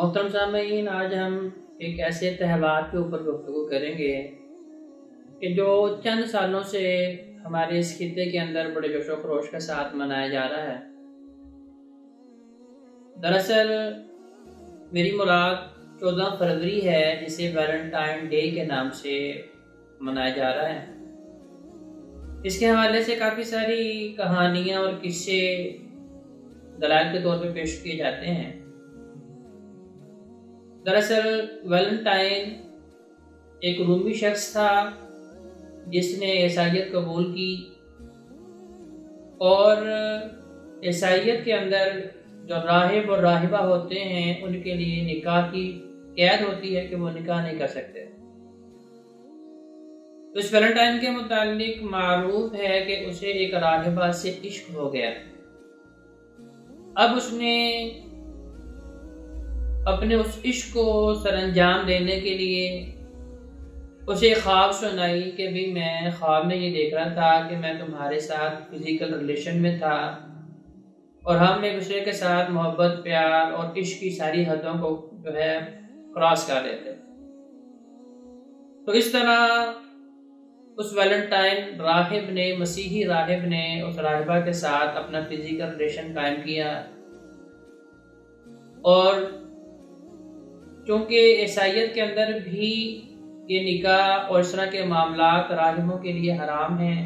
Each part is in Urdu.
محترم سامعین، آج ہم ایک ایسے تہوار کے اوپر گفتگو کریں گے کہ جو چند سالوں سے ہمارے اس خطے کے اندر بڑے جوش و خروش کے ساتھ منایا جا رہا ہے۔ دراصل میری مراد 14 فروری ہے، جسے ویلنٹائن ڈے کے نام سے منایا جا رہا ہے۔ اس کے حوالے سے کافی ساری کہانیاں اور قصے دلائل کے طور پہ پیش کیے جاتے ہیں۔ دراصل ویلنٹائن ایک رومی شخص تھا جس نے عیسائیت قبول کی، اور عیسائیت کے اندر جو راہب اور راہبہ ہوتے ہیں ان کے لیے نکاح کی قید ہوتی ہے کہ وہ نکاح نہیں کر سکتے۔ تو اس ویلنٹائن کے متعلق معروف ہے کہ اسے ایک راہبہ سے عشق ہو گیا۔ اب اس نے اپنے اس عشق کو سر انجام دینے کے لیے اسے خواب سنائی کہ بھی میں خواب میں یہ دیکھ رہا تھا کہ میں تمہارے ساتھ فزیکل ریلیشن میں تھا اور ہم ایک دوسرے کے ساتھ محبت، پیار اور عشق کی ساری حدوں کو جو ہے کراس کر لیتے۔ تو اس طرح اس ویلنٹائن راہب نے، مسیحی راہب نے اس راہبہ کے ساتھ اپنا فزیکل ریلیشن قائم کیا، اور چونکہ عیسائیت کے اندر بھی یہ نکاح اور اس طرح کے معاملات راہبوں کے لیے حرام ہیں،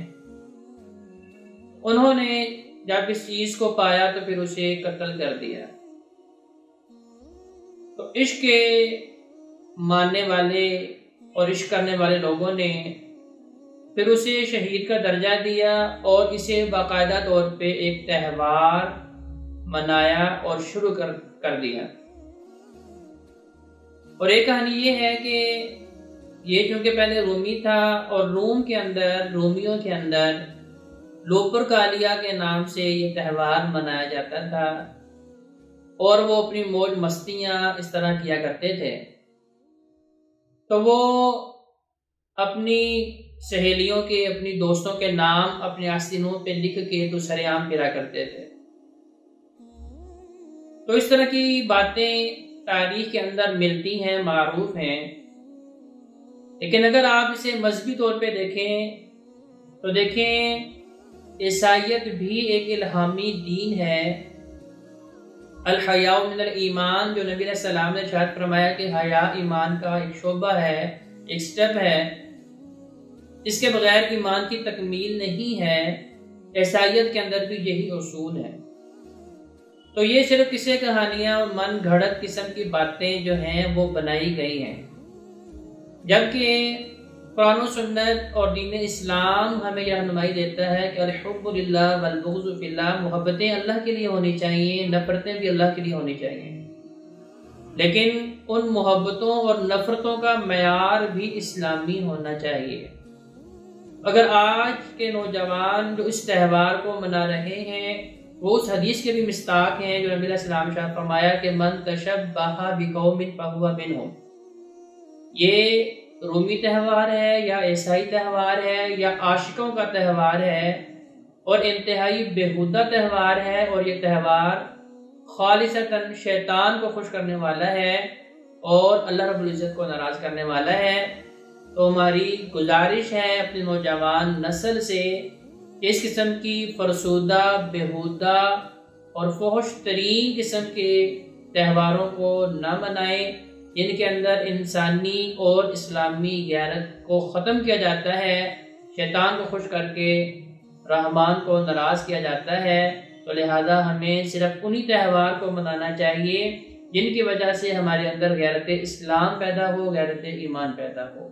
انہوں نے جب اس چیز کو پایا تو پھر اسے قتل کر دیا۔ تو عشق کے ماننے والے اور عشق کرنے والے لوگوں نے پھر اسے شہید کا درجہ دیا اور اسے باقاعدہ طور پہ ایک تہوار منایا اور شروع کر دیا۔ اور ایک کہانی یہ ہے کہ یہ چونکہ پہلے رومی تھا، اور رومیوں کے اندر لوپرکالیا کے نام سے یہ تہوار منایا جاتا تھا، اور وہ اپنی موج مستیاں اس طرح کیا کرتے تھے۔ تو وہ اپنی سہیلیوں کے، اپنی دوستوں کے نام اپنے آستینوں پہ لکھ کے تو سر عام پھرا کرتے تھے۔ تو اس طرح کی باتیں تاریخ کے اندر ملتی ہیں، معروف ہیں۔ لیکن اگر آپ اسے مذہبی طور پہ دیکھیں تو دیکھیں عیسائیت بھی ایک الہامی دین ہے۔ الحیاء من الایمان، جو نبی علیہ السلام نے ارشاد فرمایا کہ حیا ایمان کا ایک شعبہ ہے، ایک سٹیپ ہے، اس کے بغیر ایمان کی تکمیل نہیں ہے۔ عیسائیت کے اندر بھی یہی اصول ہے۔ تو یہ صرف قصے کہانیاں اور من گھڑت قسم کی باتیں جو ہیں وہ بنائی گئی ہیں، جبکہ قرآن و سنت اور دین اسلام ہمیں یہ رہنمائی دیتا ہے کہ الحب للہ والبغض فی اللہ، محبتیں اللہ کے لیے ہونی چاہیے، نفرتیں بھی اللہ کے لیے ہونی چاہیے، لیکن ان محبتوں اور نفرتوں کا معیار بھی اسلامی ہونا چاہیے۔ اگر آج کے نوجوان جو اس تہوار کو منا رہے ہیں وہ اس حدیث کے بھی مستاق ہیں جو نبی علیہ السلام نے فرمایا کہ من تشبہ بقوم فہو منہم، یہ رومی تہوار ہے یا عیسائی تہوار ہے یا عاشقوں کا تہوار ہے، اور انتہائی بیہودہ تہوار ہے، اور یہ تہوار خالصتاً شیطان کو خوش کرنے والا ہے اور اللہ رب العزت کو ناراض کرنے والا ہے۔ تو ہماری گزارش ہے اپنی نوجوان نسل سے کہ اس قسم کی فرسودہ، بیہودہ اور فحش ترین قسم کے تہواروں کو نہ منائیں، جن کے اندر انسانی اور اسلامی غیرت کو ختم کیا جاتا ہے، شیطان کو خوش کر کے رحمان کو ناراض کیا جاتا ہے۔ تو لہذا ہمیں صرف انہی تہوار کو منانا چاہیے جن کی وجہ سے ہمارے اندر غیرت اسلام پیدا ہو، غیرت ایمان پیدا ہو۔